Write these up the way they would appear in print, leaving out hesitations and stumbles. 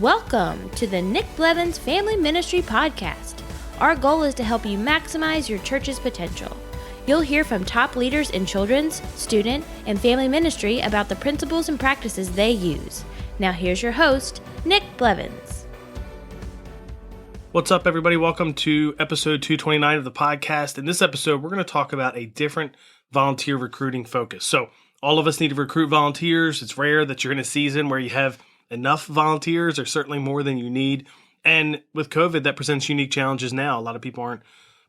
Welcome to the Nick Blevins Family Ministry Podcast. Our goal is to help you maximize your church's potential. You'll hear from top leaders in children's, student, and family ministry about the principles and practices they use. Now here's your host, Nick Blevins. What's up, everybody? Welcome to episode 229 of the podcast. In this episode, we're going to talk about a different volunteer recruiting focus. So all of us need to recruit volunteers. It's rare that you're in a season where you have enough volunteers, or certainly more than you need. And with COVID, that presents unique challenges now. A lot of people aren't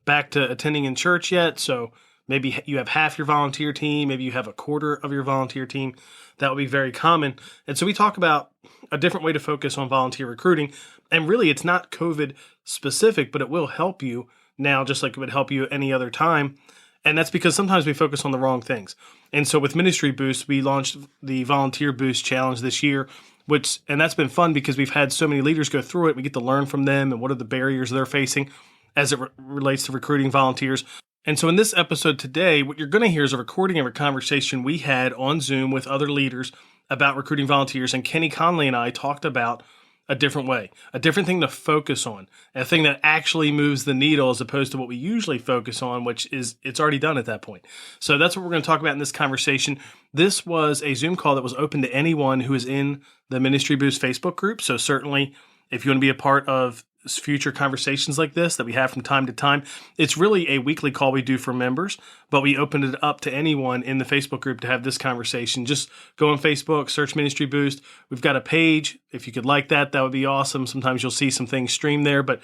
back to attending in church yet. So maybe you have half your volunteer team. Maybe you have a quarter of your volunteer team. That would be very common. And so we talk about a different way to focus on volunteer recruiting. And really, it's not COVID specific, but it will help you now, just like it would help you any other time. And that's because sometimes we focus on the wrong things. And so with Ministry Boost, we launched the Volunteer Boost Challenge this year, and that's been fun because we've had so many leaders go through it. We get to learn from them and what are the barriers they're facing as it relates to recruiting volunteers. And so in this episode today, what you're going to hear is a recording of a conversation we had on Zoom with other leaders about recruiting volunteers. And Kenny Conley and I talked about a different way, a different thing to focus on, a thing that actually moves the needle as opposed to what we usually focus on, which is it's already done at that point. So that's what we're going to talk about in this conversation. This was a Zoom call that was open to anyone who is in the Ministry Boost Facebook group. So certainly if you want to be a part of future conversations like this that we have from time to time, it's really a weekly call we do for members, but we opened it up to anyone in the Facebook group to have this conversation. Just go on Facebook, search Ministry Boost. We've got a page. If you could like that, that would be awesome. Sometimes you'll see some things streamed there, but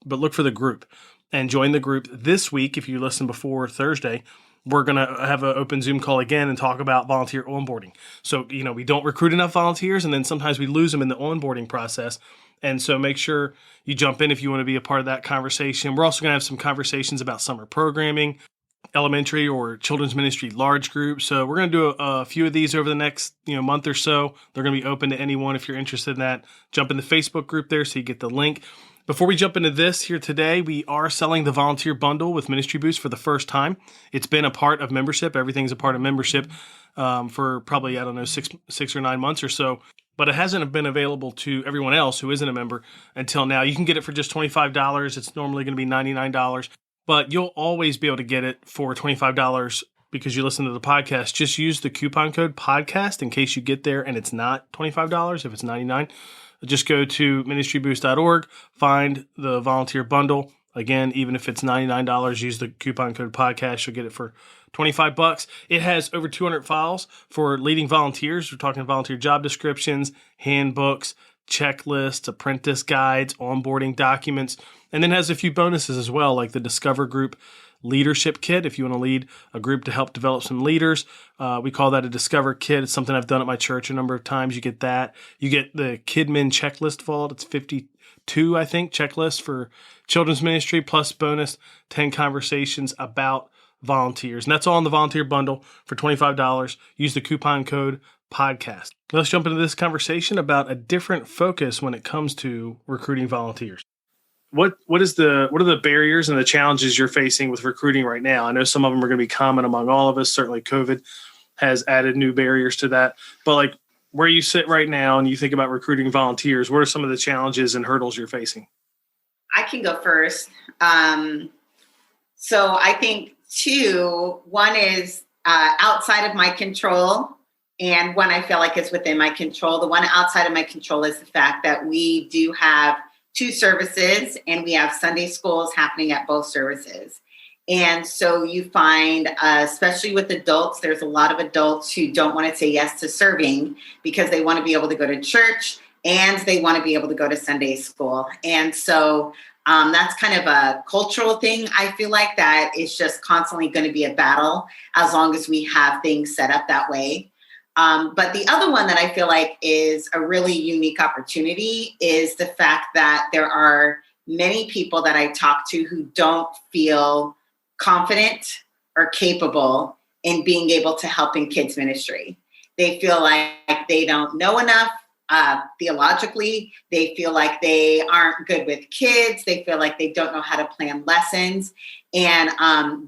look for the group and join the group. This week, if you listen before Thursday, we're going to have an open Zoom call again and talk about volunteer onboarding. So, we don't recruit enough volunteers, and then sometimes we lose them in the onboarding process. And so make sure you jump in if you want to be a part of that conversation. We're also going to have some conversations about summer programming, elementary or children's ministry large groups. So we're going to do a few of these over the next month or so. They're going to be open to anyone if you're interested in that. Jump in the Facebook group there so you get the link. Before we jump into this here today, we are selling the volunteer bundle with Ministry Boost for the first time. It's been a part of membership. Everything's a part of membership for probably, 6 or 9 months or so. But it hasn't been available to everyone else who isn't a member until now. You can get it for just $25. It's normally going to be $99, but you'll always be able to get it for $25 because you listen to the podcast. Just use the coupon code podcast in case you get there and it's not $25, if it's $99. Just go to ministryboost.org, find the volunteer bundle. Again, even if it's $99, use the coupon code podcast. You'll get it for $25. It has over 200 files for leading volunteers. We're talking volunteer job descriptions, handbooks, checklists, apprentice guides, onboarding documents, and then has a few bonuses as well, like the Discover Group Leadership Kit. If you want to lead a group to help develop some leaders, we call that a Discover Kit. It's something I've done at my church a number of times. You get that. You get the Kidmin Checklist Vault. It's 52, I think, checklists for children's ministry, plus bonus 10 conversations about volunteers. And that's all in the volunteer bundle for $25. Use the coupon code podcast. Let's jump into this conversation about a different focus when it comes to recruiting volunteers. What are the barriers and the challenges you're facing with recruiting right now? I know some of them are going to be common among all of us. Certainly COVID has added new barriers to that. But where you sit right now and you think about recruiting volunteers, what are some of the challenges and hurdles you're facing? I can go first. So I think one is outside of my control, and one I feel like is within my control. The one outside of my control is the fact that we do have 2 services, and we have Sunday schools happening at both services. And so you find, especially with adults, there's a lot of adults who don't want to say yes to serving because they want to be able to go to church and they want to be able to go to Sunday school. And so that's kind of a cultural thing. I feel like that is just constantly going to be a battle as long as we have things set up that way. But the other one that I feel like is a really unique opportunity is the fact that there are many people that I talk to who don't feel confident or capable in being able to help in kids ministry. They feel like they don't know enough theologically. They feel like they aren't good with kids. They feel like they don't know how to plan lessons. And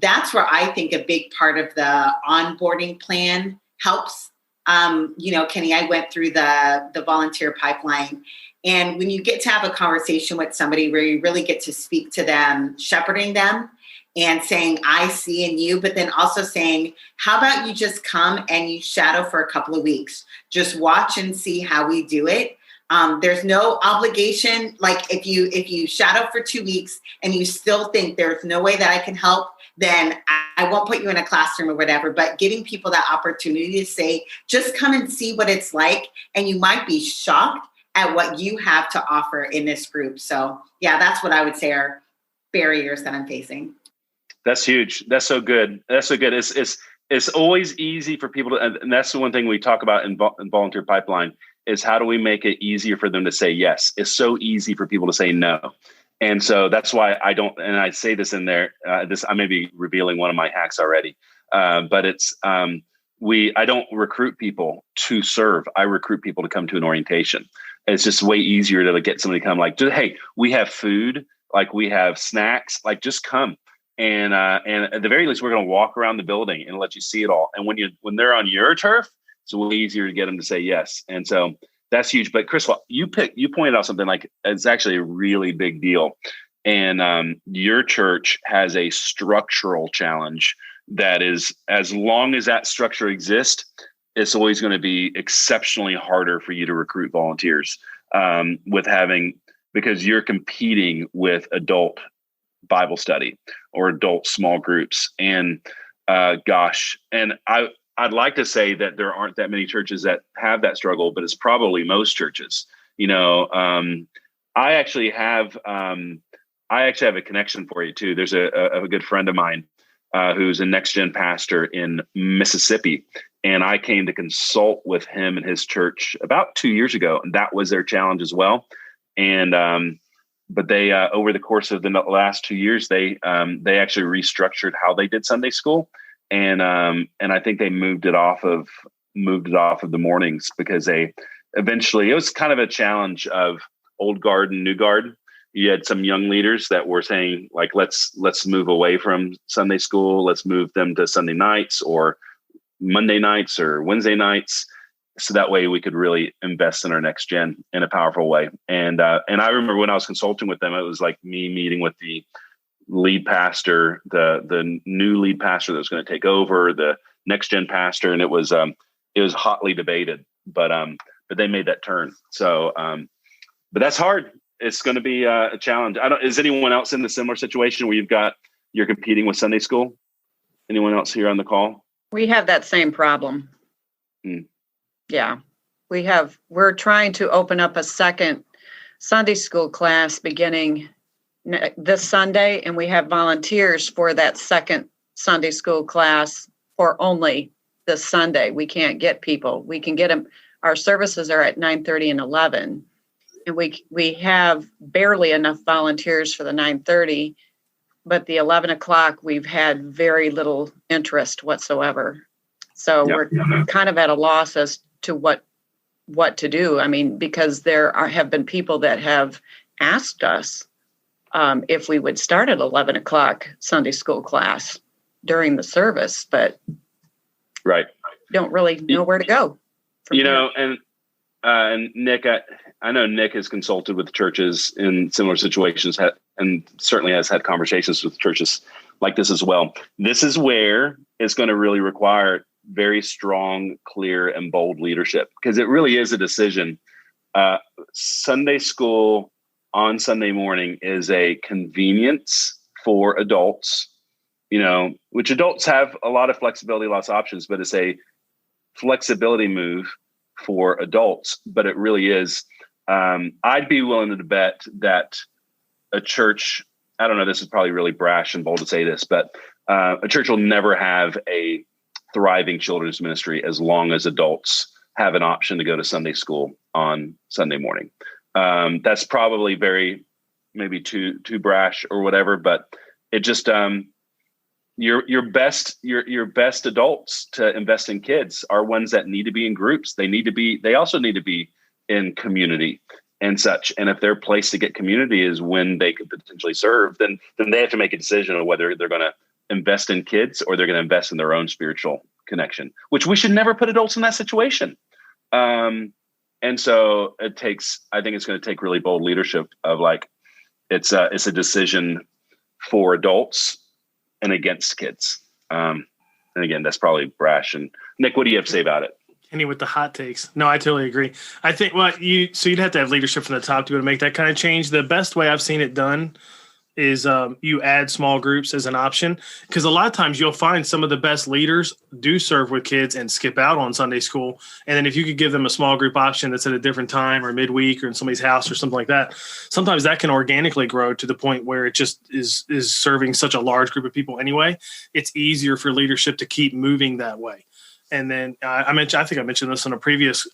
that's where I think a big part of the onboarding plan helps Kenny, I went through the volunteer pipeline. And when you get to have a conversation with somebody where you really get to speak to them, shepherding them and saying, I see in you, but then also saying, how about you just come and you shadow for a couple of weeks, just watch and see how we do it. There's no obligation. Like if you shadow for 2 weeks and you still think there's no way that I can help, then I won't put you in a classroom or whatever, but giving people that opportunity to say, just come and see what it's like. And you might be shocked at what you have to offer in this group. So yeah, that's what I would say are barriers that I'm facing. That's huge. That's so good. That's so good. It's always easy for people to, and that's the one thing we talk about in volunteer pipeline is how do we make it easier for them to say yes? It's so easy for people to say no. And so that's why I don't, and I say this in there, I may be revealing one of my hacks already, but it's, I don't recruit people to serve. I recruit people to come to an orientation. It's just way easier to get somebody to come like, hey, we have food, like we have snacks, like just come. And at the very least, we're going to walk around the building and let you see it all. And when they're on your turf, it's way easier to get them to say yes. And so that's huge. But Chris, you pointed out something like it's actually a really big deal. And your church has a structural challenge that is, as long as that structure exists, it's always going to be exceptionally harder for you to recruit volunteers because you're competing with adult Bible study or adult small groups. And I'd like to say that there aren't that many churches that have that struggle, but it's probably most churches. I actually have a connection for you too. There's a good friend of mine who's a next gen pastor in Mississippi. And I came to consult with him and his church about 2 years ago. And that was their challenge as well. And, but they, over the course of the last 2 years, they actually restructured how they did Sunday school. And I think they moved it off of the mornings because it was kind of a challenge of old guard and new guard. You had some young leaders that were saying like, let's move away from Sunday school. Let's move them to Sunday nights or Monday nights or Wednesday nights. So that way we could really invest in our next gen in a powerful way. And I remember when I was consulting with them, it was like me meeting with the lead pastor, the new lead pastor that was going to take over, the next gen pastor. And it was hotly debated, but they made that turn. So, but that's hard. It's going to be a challenge. Is anyone else in the similar situation where you're competing with Sunday school? Anyone else here on the call? We have that same problem. Yeah, we're trying to open up a second Sunday school class beginning this Sunday, and we have volunteers for that second Sunday school class for only this Sunday. We can't get people. We can get them. Our services are at 9:30 and 11, and we have barely enough volunteers for the 9:30, but the 11 o'clock, we've had very little interest whatsoever. So we're kind of at a loss as to what to do. I mean, because have been people that have asked us if we would start at 11 o'clock Sunday school class during the service, but don't really know where to go. And Nick, I know Nick has consulted with churches in similar situations and certainly has had conversations with churches like this as well. This is where it's going to really require very strong, clear, and bold leadership, because it really is a decision. Sunday school on Sunday morning is a convenience for adults, which adults have a lot of flexibility, lots of options, but it's a flexibility move for adults. But it really is. I'd be willing to bet that a church, I don't know, this is probably really brash and bold to say this, but a church will never have a thriving children's ministry as long as adults have an option to go to Sunday school on Sunday morning. That's probably maybe too brash or whatever, but it just your best adults to invest in kids are ones that need to be in groups. They also need to be in community and such. And if their place to get community is when they could potentially serve, then they have to make a decision on whether they're going to invest in kids or they're going to invest in their own spiritual connection, which we should never put adults in that situation. And so I think it's going to take really bold leadership of like, it's a decision for adults and against kids. And again, that's probably brash. And Nick, what do you have to say about it? Kenny with the hot takes. No, I totally agree. I think you'd have to have leadership from the top to be able to make that kind of change. The best way I've seen it done is you add small groups as an option, because a lot of times you'll find some of the best leaders do serve with kids and skip out on Sunday school. And then if you could give them a small group option that's at a different time or midweek or in somebody's house or something like that, sometimes that can organically grow to the point where it just is serving such a large group of people anyway. It's easier for leadership to keep moving that way. And then I think I mentioned this in a previous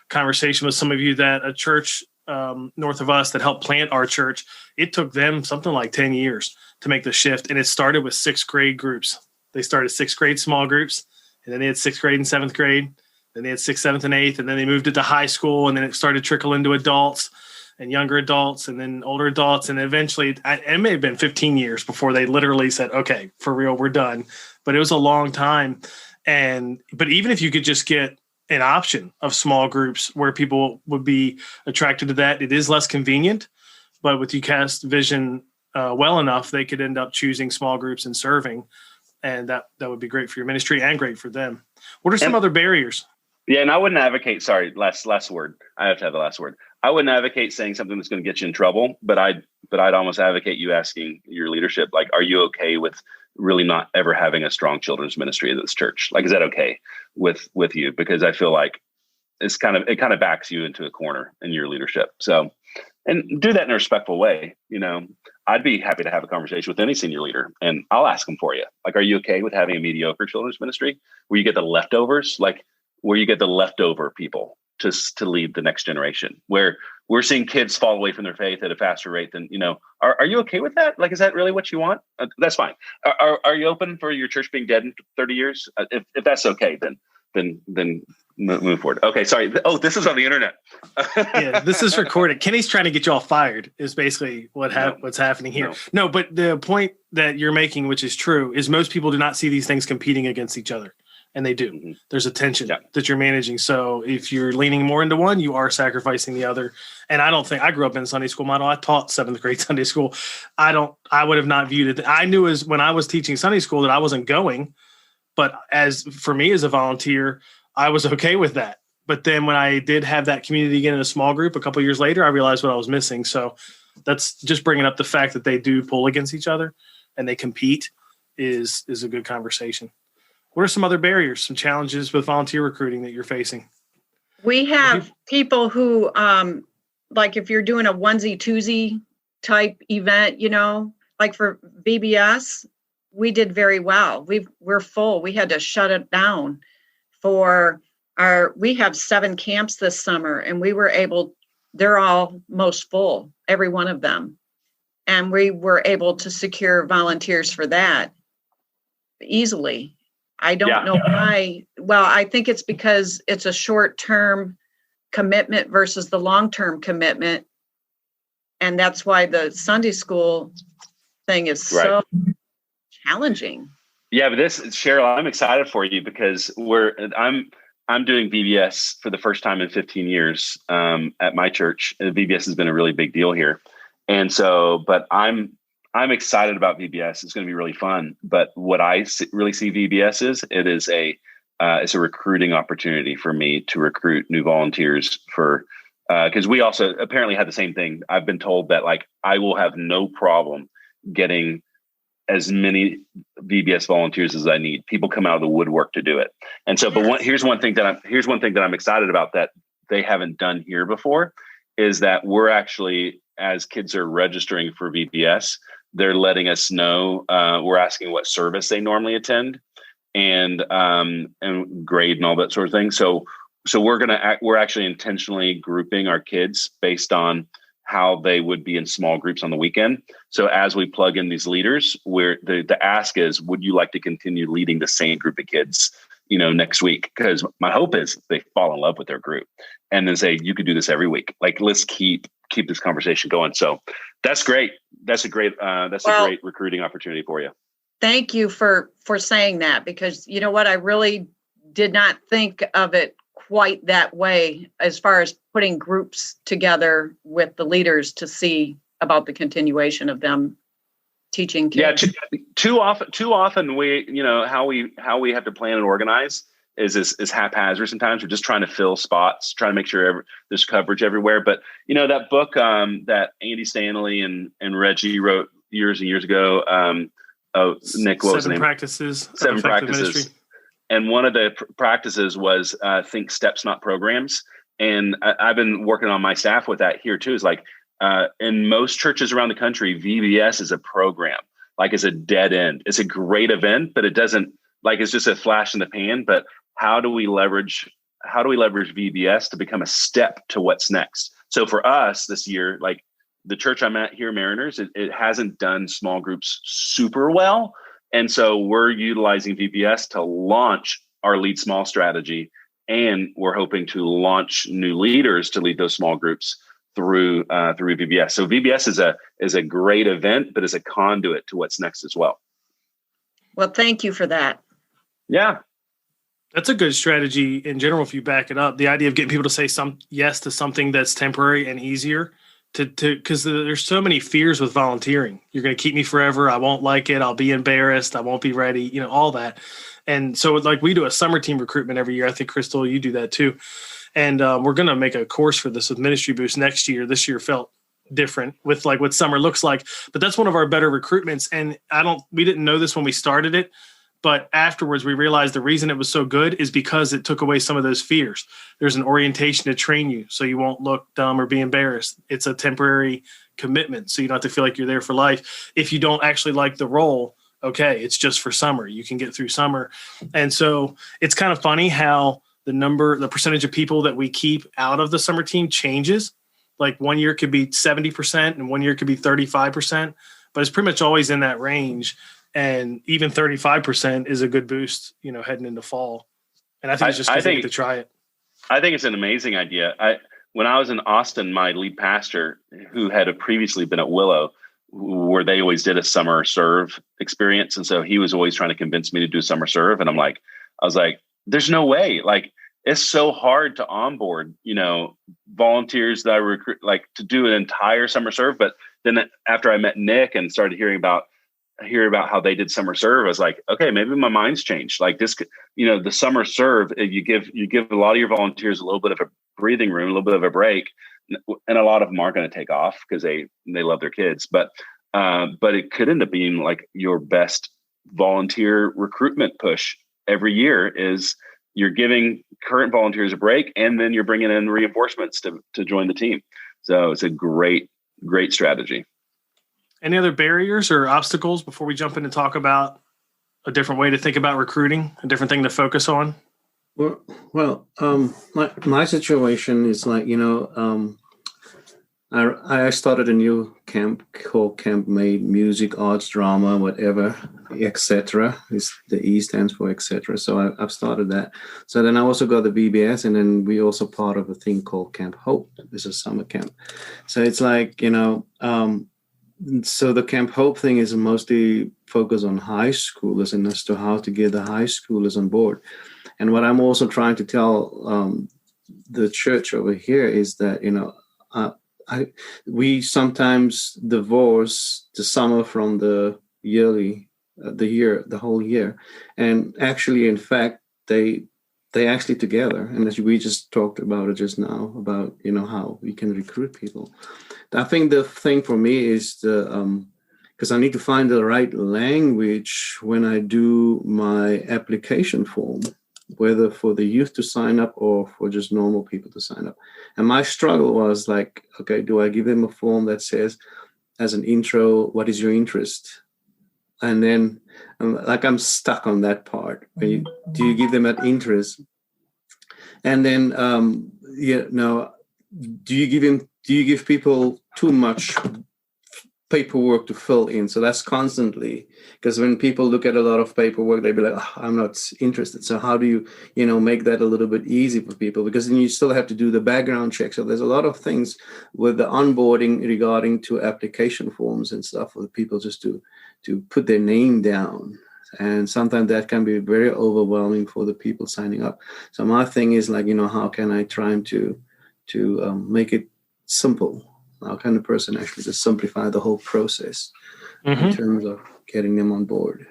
conversation with some of you, that a church north of us that helped plant our church, it took them something like 10 years to make the shift. And it started with 6th grade groups. They started 6th grade small groups, and then they had 6th grade and 7th grade. Then they had 6th, 7th, and 8th. And then they moved it to high school, and then it started to trickle into adults and younger adults and then older adults. And eventually it may have been 15 years before they literally said, okay, for real, we're done. But it was a long time. But even if you could just get an option of small groups where people would be attracted to that, it is less convenient. But with you cast vision well enough, they could end up choosing small groups and serving. And that would be great for your ministry and great for them. What are some other barriers? Yeah, and I wouldn't advocate, last word. I have to have the last word. I wouldn't advocate saying something that's going to get you in trouble, but I'd almost advocate you asking your leadership, like, are you okay with really not ever having a strong children's ministry at this church? Like, is that okay with you? Because I feel like it kind of backs you into a corner in your leadership. So, and do that in a respectful way. I'd be happy to have a conversation with any senior leader, and I'll ask them for you. Like, are you okay with having a mediocre children's ministry where you get the leftovers, like where you get the leftover people to lead the next generation, where we're seeing kids fall away from their faith at a faster rate than, are you okay with that? Like, is that really what you want? That's fine. Are you open for your church being dead in 30 years? If that's okay, then move forward. Okay. Sorry. Oh, this is on the internet. Yeah, this is recorded. Kenny's trying to get you all fired is basically what's happening here. No, but the point that you're making, which is true, is most people do not see these things competing against each other. And they do. Mm-hmm. There's a tension that you're managing. So if you're leaning more into one, you are sacrificing the other. And I grew up in a Sunday school model. I taught 7th grade Sunday school. I would have not viewed it. I knew when I was teaching Sunday school that I wasn't going, but for me as a volunteer, I was okay with that. But then when I did have that community again in a small group a couple of years later, I realized what I was missing. So that's just bringing up the fact that they do pull against each other and they compete is a good conversation. What are some other barriers, some challenges with volunteer recruiting that you're facing? We have people who, like if you're doing a onesie twosie type event, like for VBS, we did very well. We're full. We had to shut it down we have 7 camps this summer, and they're all most full, every one of them. And we were able to secure volunteers for that easily. I don't know why. Well, I think it's because it's a short-term commitment versus the long-term commitment. And that's why the Sunday school thing is so challenging. Yeah, but Cheryl, I'm excited for you because I'm doing VBS for the first time in 15 years at my church. VBS has been a really big deal here. And so, but I'm excited about VBS. It's going to be really fun. But what I really see VBS is it's a recruiting opportunity for me to recruit new volunteers because we also apparently had the same thing. I've been told that like I will have no problem getting as many VBS volunteers as I need. People come out of the woodwork to do it. And so, but here's one thing that I'm excited about that they haven't done here before is that we're actually, as kids are registering for VBS, they're letting us know, we're asking what service they normally attend and grade and all that sort of thing. So we're actually intentionally grouping our kids based on how they would be in small groups on the weekend. So as we plug in these leaders, the ask is, would you like to continue leading the same group of kids, next week? Because my hope is they fall in love with their group and then say, you could do this every week. Like, let's keep this conversation going. So that's great. That's a great recruiting opportunity for you. Thank you for saying that, because you know what, I really did not think of it quite that way as far as putting groups together with the leaders to see about the continuation of them teaching kids. Yeah, too often we, how we have to plan and organize is haphazard. Sometimes we're just trying to fill spots, trying to make sure there's coverage everywhere. But that book that Andy Stanley and Reggie wrote years and years ago. Nick, what was the name? Seven Practices. Ministry. And one of the practices was think steps, not programs. And I've been working on my staff with that here too. Is like in most churches around the country, VBS is a program, like it's a dead end. It's a great event, but it doesn't, like it's just a flash in the pan. But how do we leverage VBS to become a step to what's next? So for us this year, like the church I'm at here, Mariners, it hasn't done small groups super well. And so we're utilizing VBS to launch our lead small strategy. And we're hoping to launch new leaders to lead those small groups through VBS. So VBS is a great event, but is a conduit to what's next as well. Well, thank you for that. Yeah. That's a good strategy in general if you back it up. The idea of getting people to say yes to something that's temporary and easier because there's so many fears with volunteering. You're going to keep me forever. I won't like it. I'll be embarrassed. I won't be ready, all that. And so like we do a summer team recruitment every year. I think, Crystal, you do that too. And we're going to make a course for this with Ministry Boost next year. This year felt different with like what summer looks like, but that's one of our better recruitments. And we didn't know this when we started it, but afterwards we realized the reason it was so good is because it took away some of those fears. There's an orientation to train you so you won't look dumb or be embarrassed. It's a temporary commitment, so you don't have to feel like you're there for life. If you don't actually like the role, okay, it's just for summer. You can get through summer. And so it's kind of funny how the percentage of people that we keep out of the summer team changes. Like one year could be 70% and one year could be 35%, but it's pretty much always in that range. And even 35% is a good boost, heading into fall. And I think it's just good to try it. I think it's an amazing idea. When I was in Austin, my lead pastor, who had previously been at Willow, where they always did a summer serve experience. And so he was always trying to convince me to do summer serve. And I was like, there's no way. Like, it's so hard to onboard, volunteers that I recruit, like to do an entire summer serve. But then after I met Nick and started hearing about how they did summer serve, I was like, okay, maybe my mind's changed. Like this, the summer serve, you give a lot of your volunteers a little bit of a breathing room, a little bit of a break, and a lot of them are going to take off because they love their kids. But it could end up being like your best volunteer recruitment push every year is you're giving current volunteers a break, and then you're bringing in reinforcements to join the team. So it's a great strategy. Any other barriers or obstacles before we jump in and talk about a different way to think about recruiting, a different thing to focus on? Well, my situation is like, I started a new camp called Camp Made, music, arts, drama, whatever, etc. The E stands for etc. So I've started that. So then I also got the VBS, and then we also part of a thing called Camp Hope. This is summer camp. So it's like, so the Camp Hope thing is mostly focused on high schoolers and as to how to get the high schoolers on board. And what I'm also trying to tell the church over here is that, we sometimes divorce the summer from the whole year. And actually, in fact, they actually together. And as we just talked about it just now, about, how we can recruit people. I think the thing for me is because I need to find the right language when I do my application form, whether for the youth to sign up or for just normal people to sign up. And my struggle was like, okay, do I give them a form that says as an intro, what is your interest? And then I'm stuck on that part. Do you give them that interest? And then, do you give people too much paperwork to fill in? So that's constantly, because when people look at a lot of paperwork, they'll be like, I'm not interested. So how do you, make that a little bit easy for people? Because then you still have to do the background check. So there's a lot of things with the onboarding regarding to application forms and stuff for people just to put their name down. And sometimes that can be very overwhelming for the people signing up. So my thing is like, how can I try to make it simple? How can a person actually just simplify the whole process in terms of getting them on board?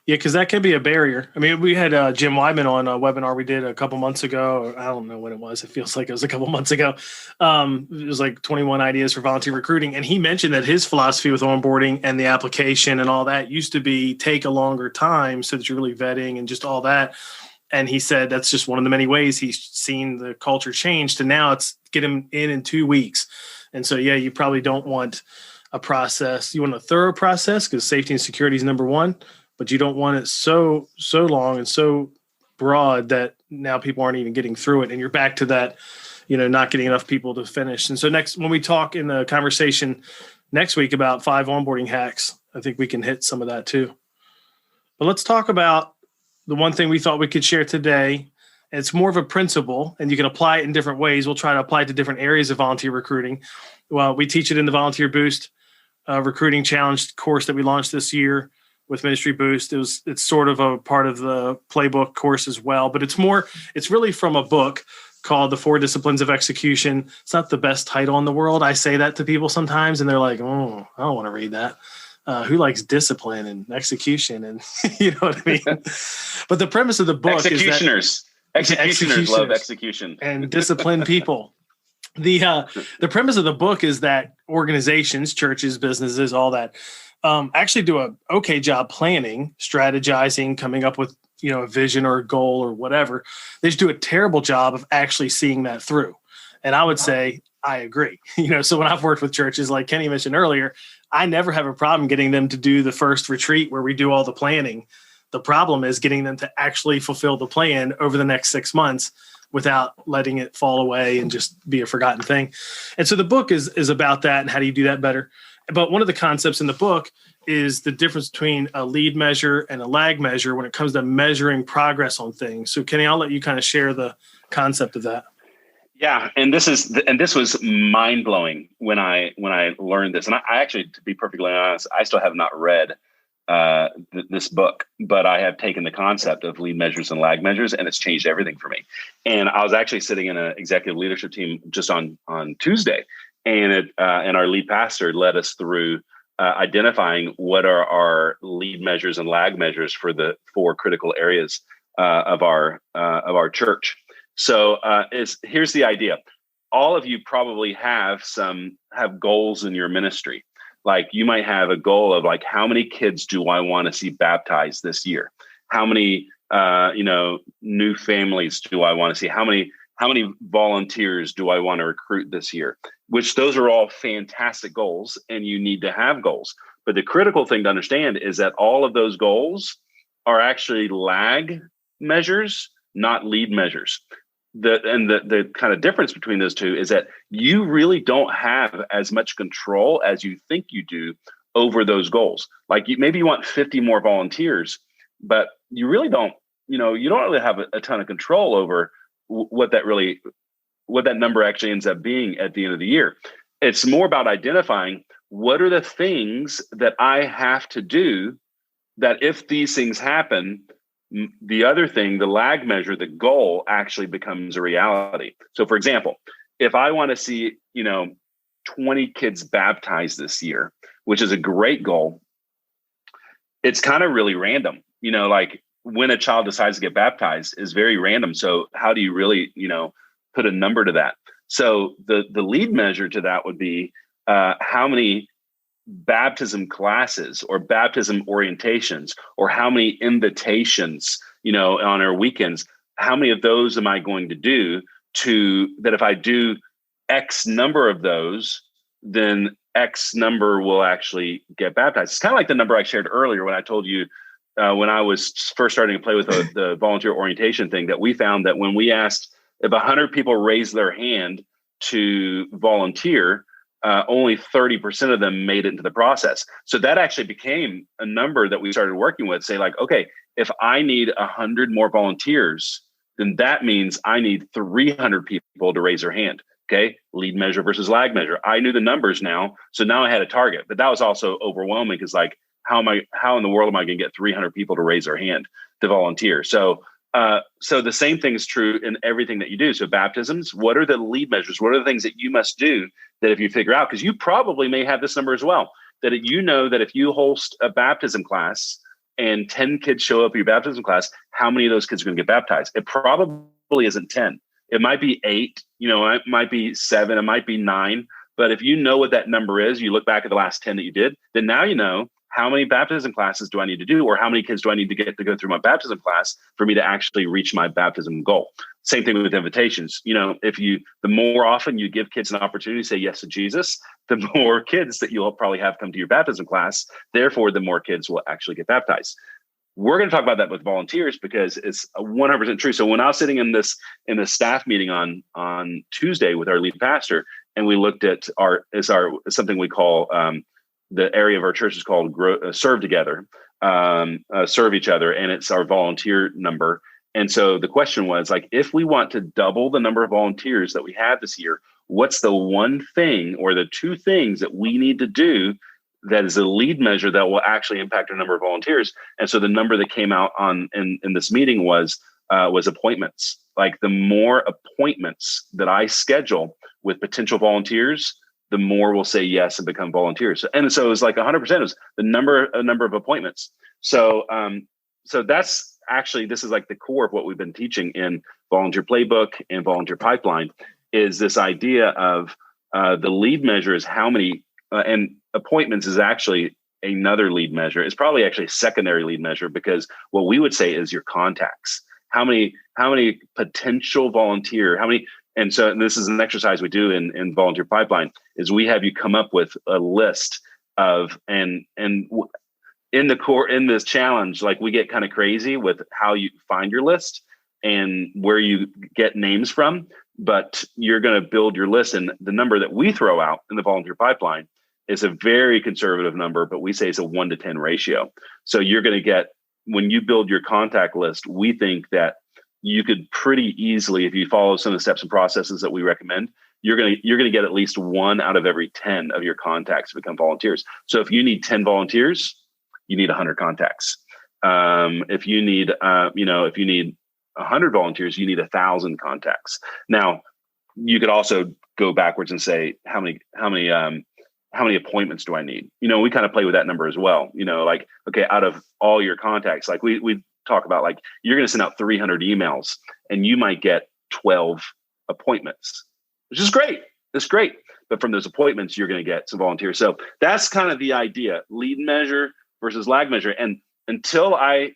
Yeah, because that can be a barrier. I mean, we had Jim Wyman on a webinar we did a couple months ago. Or I don't know when it was. It feels like it was a couple months ago. It was like 21 ideas for volunteer recruiting. And he mentioned that his philosophy with onboarding and the application and all that used to be take a longer time so that you're really vetting and just all that. And he said that's just one of the many ways he's seen the culture change to now it's get them in 2 weeks. And so, yeah, you probably don't want a process. You want a thorough process because safety and security is number one. But you don't want it so long and so broad that now people aren't even getting through it. And you're back to that, not getting enough people to finish. And so when we talk in the conversation next week about 5 onboarding hacks, I think we can hit some of that too. But let's talk about the one thing we thought we could share today. And it's more of a principle, and you can apply it in different ways. We'll try to apply it to different areas of volunteer recruiting. Well, we teach it in the Volunteer Boost Recruiting Challenge course that we launched this year with Ministry Boost. It's sort of a part of the playbook course as well, but it's really from a book called The 4 Disciplines of Execution. It's not the best title in the world. I say that to people sometimes and they're like, oh, I don't want to read that. Who likes discipline and execution? And you know what I mean? But the premise of the book Executioners love execution and disciplined people. The premise of the book is that organizations, churches, businesses, all that, actually do a okay job planning, strategizing, coming up with, a vision or a goal or whatever. They just do a terrible job of actually seeing that through. And I would say, I agree. So when I've worked with churches, like Kenny mentioned earlier, I never have a problem getting them to do the first retreat where we do all the planning. The problem is getting them to actually fulfill the plan over the next 6 months without letting it fall away and just be a forgotten thing. And so the book is about that and how do you do that better. But one of the concepts in the book is the difference between a lead measure and a lag measure when it comes to measuring progress on things. So Kenny, I'll let you kind of share the concept of that. Yeah, and this was mind blowing when I learned this. And I actually, to be perfectly honest, I still have not read this book, but I have taken the concept of lead measures and lag measures, and it's changed everything for me. And I was actually sitting in an executive leadership team just on Tuesday. And our lead pastor led us through identifying what are our lead measures and lag measures for the 4 critical areas of our church. So here's the idea. All of you probably have goals in your ministry. Like you might have a goal of like, how many kids do I want to see baptized this year? How many new families do I want to see? How many volunteers do I want to recruit this year? Which those are all fantastic goals, and you need to have goals. But the critical thing to understand is that all of those goals are actually lag measures, not lead measures. The kind of difference between those two is that you really don't have as much control as you think you do over those goals. Like maybe you want 50 more volunteers, but you really don't, you don't really have a ton of control over what that number actually ends up being at the end of the year. It's more about identifying what are the things that I have to do that if these things happen, the other thing, the lag measure, the goal actually becomes a reality. So for example, if I want to see, 20 kids baptized this year, which is a great goal, it's kind of really random, like when a child decides to get baptized is very random. So how do you really, put a number to that? So the lead measure to that would be how many baptism classes or baptism orientations or how many invitations, on our weekends, how many of those am I going to do that if I do X number of those, then X number will actually get baptized. It's kind of like the number I shared earlier when I told you when I was first starting to play with the volunteer orientation thing, that we found that when we asked if 100 people raised their hand to volunteer, only 30% of them made it into the process. So that actually became a number that we started working with, say like, okay, if I need 100 more volunteers, then that means I need 300 people to raise their hand. Okay. Lead measure versus lag measure. I knew the numbers now. So now I had a target, but that was also overwhelming because like how in the world am I going to get 300 people to raise their hand to volunteer? So the same thing is true in everything that you do. So baptisms, what are the lead measures? What are the things that you must do that if you figure out, because you probably may have this number as well, that you know that if you host a baptism class and 10 kids show up at your baptism class, how many of those kids are going to get baptized? It probably isn't 10. It might be 8, it might be 7, it might be 9. But if you know what that number is, you look back at the last 10 that you did, then now you know how many baptism classes do I need to do, or how many kids do I need to get to go through my baptism class for me to actually reach my baptism goal. Same thing with invitations. The more often you give kids an opportunity to say yes to Jesus, the more kids that you'll probably have come to your baptism class. Therefore, the more kids will actually get baptized. We're going to talk about that with volunteers because it's 100% true. So when I was sitting in this staff meeting on Tuesday with our lead pastor, and we looked at something we call the area of our church is called Serve Together, serve each other, and it's our volunteer number. And so the question was, like, if we want to double the number of volunteers that we have this year, what's the one thing or the two things that we need to do that is a lead measure that will actually impact our number of volunteers? And so the number that came out in this meeting was appointments. Like, the more appointments that I schedule with potential volunteers, the more will say yes and become volunteers. And so it was like 100%. It was the number of appointments. So that's actually, this is like the core of what we've been teaching in Volunteer Playbook and Volunteer Pipeline, is this idea of the lead measure is how many, and appointments is actually another lead measure. It's probably actually a secondary lead measure, because what we would say is your contacts. How many potential volunteer, and this is an exercise we do in Volunteer Pipeline, is we have you come up with a list of, and in this challenge, like, we get kind of crazy with how you find your list and where you get names from, but you're going to build your list. And the number that we throw out in the Volunteer Pipeline is a very conservative number, but we say it's a 1-to-10 ratio. So you're going to get, when you build your contact list, we think that you could pretty easily, if you follow some of the steps and processes that we recommend, you're going to get at least 1 out of every 10 of your contacts to become volunteers. So if you need 10 volunteers, you need 100 contacts. If you need 100 volunteers, you need 1,000 contacts. Now, you could also go backwards and say, how many appointments do I need? We kind of play with that number as well. Like, okay, out of all your contacts, like we talk about, like, you're going to send out 300 emails and you might get 12 appointments, which is great. It's great. But from those appointments, you're going to get some volunteers. So that's kind of the idea, lead measure versus lag measure. And until I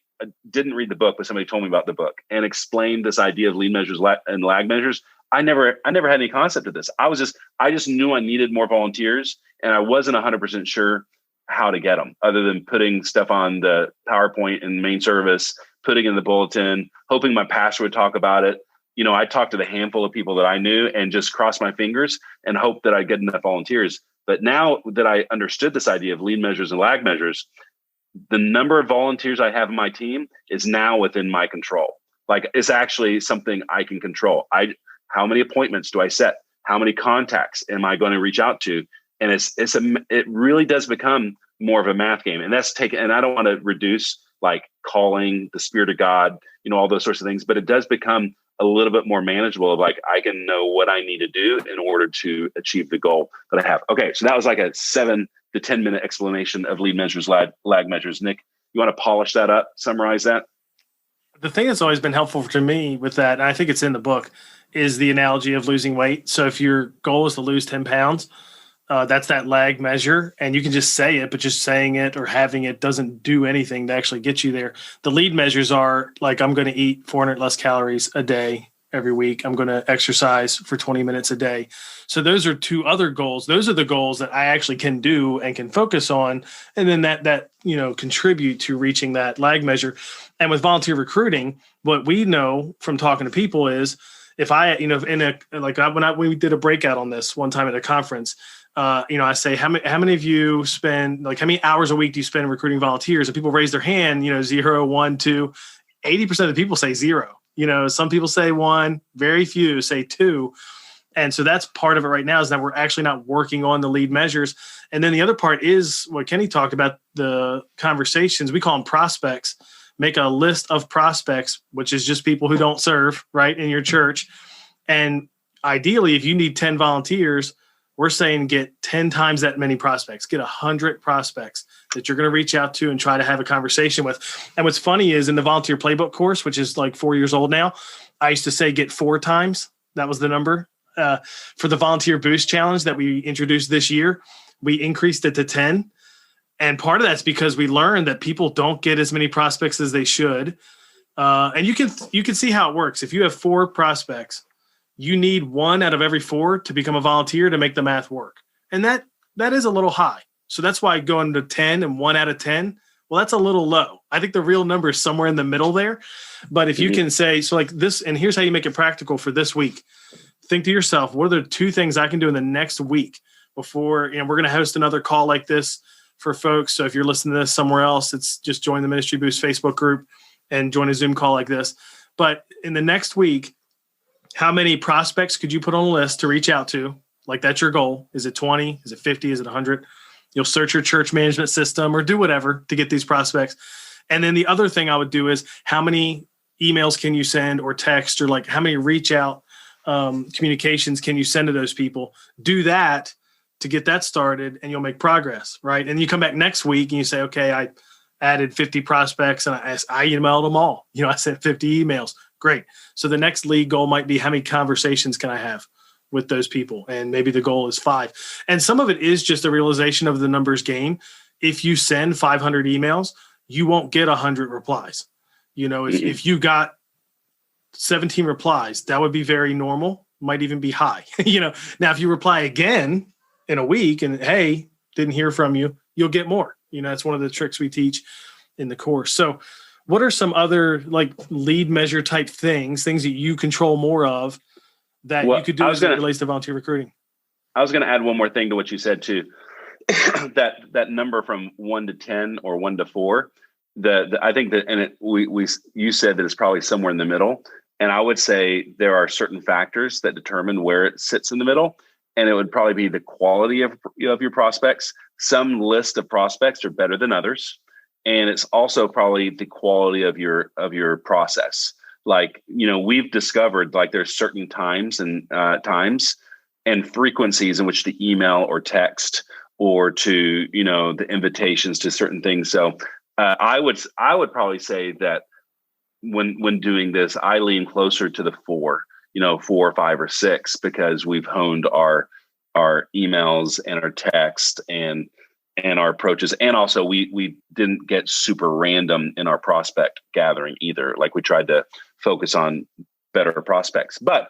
didn't read the book, but somebody told me about the book and explained this idea of lead measures and lag measures, I never had any concept of this. I just knew I needed more volunteers, and I wasn't 100% sure how to get them, other than putting stuff on the PowerPoint in main service, putting in the bulletin, hoping my pastor would talk about it. I talked to the handful of people that I knew and just crossed my fingers and hoped that I'd get enough volunteers. But now that I understood this idea of lead measures and lag measures, the number of volunteers I have in my team is now within my control. Like, it's actually something I can control. How many appointments do I set? How many contacts am I going to reach out to? And it really does become more of a math game. And and I don't want to reduce, like, calling, the Spirit of God, all those sorts of things, but it does become a little bit more manageable of, like, I can know what I need to do in order to achieve the goal that I have. Okay. So that was like a 7 to 10 minute explanation of lead measures, lag measures. Nick, you want to polish that up, summarize that? The thing that's always been helpful to me with that, and I think it's in the book, is the analogy of losing weight. So if your goal is to lose 10 pounds, that's that lag measure, and you can just say it, but just saying it or having it doesn't do anything to actually get you there. The lead measures are like, I'm going to eat 400 less calories a day every week. I'm going to exercise for 20 minutes a day. So those are 2 other goals. Those are the goals that I actually can do and can focus on. And then that contribute to reaching that lag measure. And with volunteer recruiting, what we know from talking to people is, if I, when we did a breakout on this one time at a conference, I say, how many of you spend, like, how many hours a week do you spend recruiting volunteers? And people raise their hand, 0, 1, 2, 80% of the people say 0. Some people say 1, very few say 2. And so that's part of it right now, is that we're actually not working on the lead measures. And then the other part is what Kenny talked about, the conversations. We call them prospects. Make a list of prospects, which is just people who don't serve, right, in your church. And ideally, if you need 10 volunteers, we're saying get 10 times that many prospects. Get 100 prospects that you're going to reach out to and try to have a conversation with. And what's funny is in the volunteer playbook course, which is like 4 years old now, I used to say get 4 times. That was the number. For the volunteer boost challenge that we introduced this year, we increased it to 10. And part of that's because we learned that people don't get as many prospects as they should. And you can see how it works. If you have 4 prospects, you need 1 out of every 4 to become a volunteer to make the math work. And that is a little high. So that's why going to 10 and 1 out of 10, well, that's a little low. I think the real number is somewhere in the middle there. But if you can say, so like this, and here's how you make it practical for this week. Think to yourself, what are the 2 things I can do in the next week before, we're going to host another call like this for folks. So if you're listening to this somewhere else, it's just join the Ministry Boost Facebook group and join a Zoom call like this. But in the next week, how many prospects could you put on a list to reach out to? Like that's your goal. Is it 20? Is it 50? Is it 100? You'll search your church management system or do whatever to get these prospects. And then the other thing I would do is how many emails can you send or text, or like how many reach out communications can you send to those people? Do that to get that started and you'll make progress, right? And you come back next week and you say, okay, I added 50 prospects and I emailed them all. I sent 50 emails. Great. So the next lead goal might be how many conversations can I have with those people? And maybe the goal is 5. And some of it is just a realization of the numbers game. If you send 500 emails, you won't get 100 replies. If you got 17 replies, that would be very normal, might even be high. Now if you reply again in a week and, hey, didn't hear from you, you'll get more. That's one of the tricks we teach in the course. So what are some other like lead measure type things that you control more of that you could do as it relates to volunteer recruiting? I was going to add one more thing to what you said too. that number from 1 to 10 or 1 to 4, I think that, and you said that it's probably somewhere in the middle. And I would say there are certain factors that determine where it sits in the middle. And it would probably be the quality of your prospects. Some list of prospects are better than others. And it's also probably the quality of your process. Like, we've discovered like there's certain times and frequencies in which to email or text or to, the invitations to certain things. So I would probably say that when doing this, I lean closer to the 4, 4, 5, or 6, because we've honed our emails and our text and our approaches. And also we didn't get super random in our prospect gathering either. Like we tried to focus on better prospects, but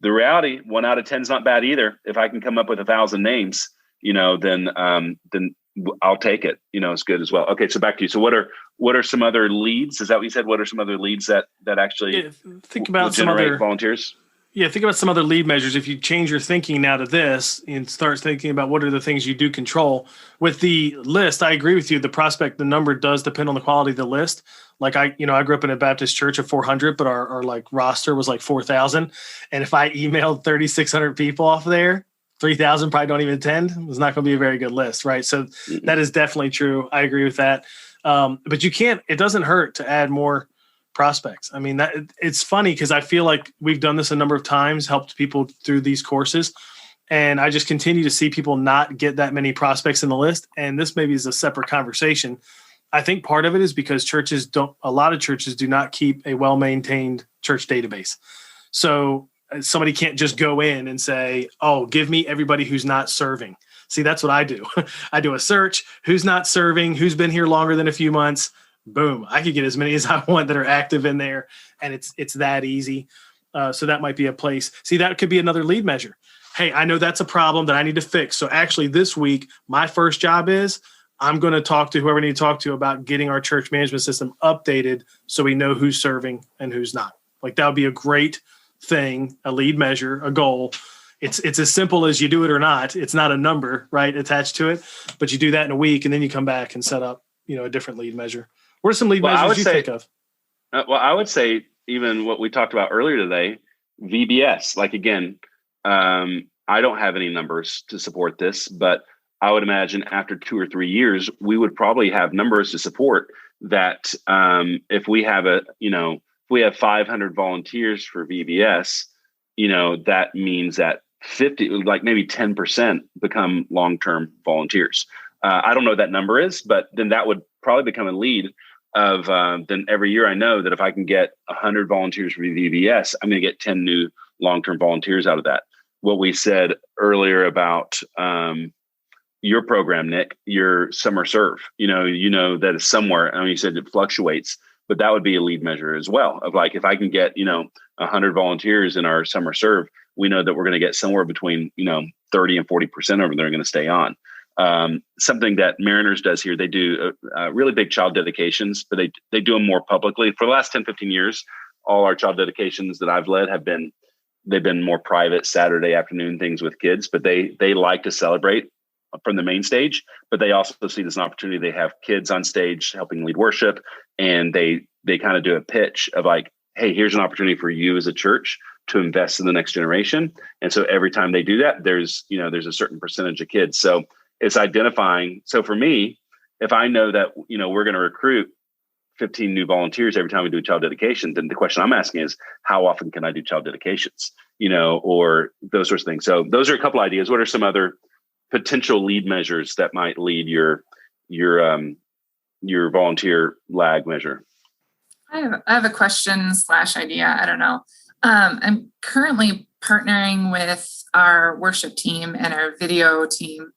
the reality, 1 out of 10 is not bad either. If I can come up with 1,000 names, then I'll take it, it's good as well. Okay. So back to you. So what are some other leads? Is that what you said? What are some other leads that actually think about some other volunteers? Yeah, think about some other lead measures. If you change your thinking now to this and start thinking about what are the things you do control with the list, I agree with you. The number does depend on the quality of the list. Like I grew up in a Baptist church of 400, but our like roster was like 4,000. And if I emailed 3,600 people off there, 3,000 probably don't even attend. It's not going to be a very good list, right? So that is definitely true. I agree with that. But it doesn't hurt to add more prospects. I mean, it's funny because I feel like we've done this a number of times, helped people through these courses. And I just continue to see people not get that many prospects in the list. And this maybe is a separate conversation. I think part of it is because a lot of churches do not keep a well-maintained church database. So somebody can't just go in and say, oh, give me everybody who's not serving. See, that's what I do. I do a search, who's not serving, who's been here longer than a few months. Boom, I could get as many as I want that are active in there. And it's that easy. So that might be a place. See, that could be another lead measure. Hey, I know that's a problem that I need to fix. So actually this week, my first job is I'm going to talk to whoever I need to talk to about getting our church management system updated so we know who's serving and who's not. Like that would be a great thing, a lead measure, a goal. It's as simple as you do it or not. It's not a number, right, attached to it, but you do that in a week and then you come back and set up, a different lead measure. What are some lead measures you think of? I would say even what we talked about earlier today, VBS. Like again, I don't have any numbers to support this, but I would imagine after 2 or 3 years, we would probably have numbers to support that. If we have if we have 500 volunteers for VBS, that means that 50, like maybe 10% become long-term volunteers. I don't know what that number is, but then that would probably become a lead of then every year I know that if I can get 100 volunteers for VBS, I'm going to get 10 new long-term volunteers out of that. What we said earlier about your program, Nick, your summer serve, that is somewhere. I mean, you said it fluctuates, but that would be a lead measure as well. Of like, if I can get 100 volunteers in our summer serve, we know that we're going to get somewhere between 30 and 40% of them that are going to stay on. Something that Mariners does here, they do really big child dedications, but they do them more publicly. For the last 10, 15 years, all our child dedications that I've led they've been more private Saturday afternoon things with kids, but they like to celebrate from the main stage, but they also see this as an opportunity. They have kids on stage helping lead worship, and they kind of do a pitch of like, hey, here's an opportunity for you as a church to invest in the next generation. And so every time they do that, there's a certain percentage of kids. So it's identifying. So for me, if I know that, we're going to recruit 15 new volunteers every time we do a child dedication, then the question I'm asking is, how often can I do child dedications, or those sorts of things. So those are a couple ideas. What are some other potential lead measures that might lead your volunteer lag measure? I have a question / idea. I don't know. I'm currently partnering with our worship team and our video team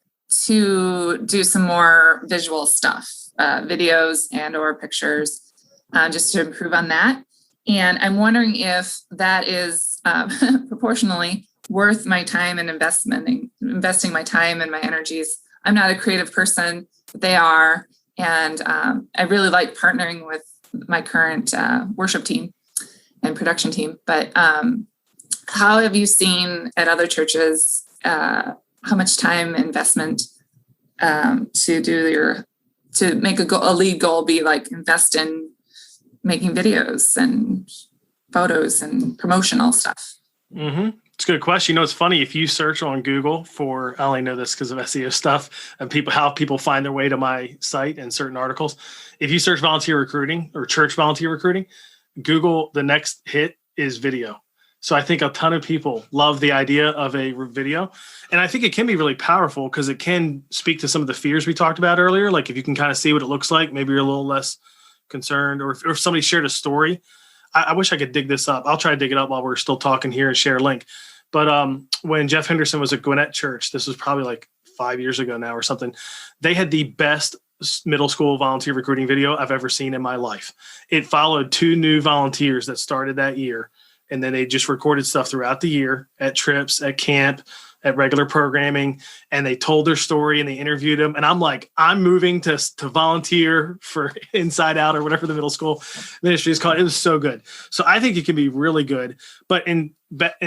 to do some more visual stuff, videos and or pictures, just to improve on that. And I'm wondering if that is proportionally worth my time and investing my time and my energies. I'm not a creative person, but they are. And I really like partnering with my current worship team and production team. But how have you seen at other churches how much time investment to make a lead goal be like invest in making videos and photos and promotional stuff? Mm-hmm. It's a good question. It's funny, if you search on Google for, I only know this because of SEO stuff and how people find their way to my site and certain articles. If you search volunteer recruiting or church volunteer recruiting, Google, the next hit is video. So I think a ton of people love the idea of a video. And I think it can be really powerful because it can speak to some of the fears we talked about earlier. Like if you can kind of see what it looks like, maybe you're a little less concerned, or if somebody shared a story. I wish I could dig this up. I'll try to dig it up while we're still talking here and share a link. But when Jeff Henderson was at Gwinnett Church, this was probably like 5 years ago now or something, they had the best middle school volunteer recruiting video I've ever seen in my life. It followed 2 new volunteers that started that year. And then they just recorded stuff throughout the year at trips, at camp, at regular programming. And they told their story and they interviewed them. And I'm like, I'm moving to volunteer for Inside Out or whatever the middle school ministry is called. It was so good. So I think it can be really good. But in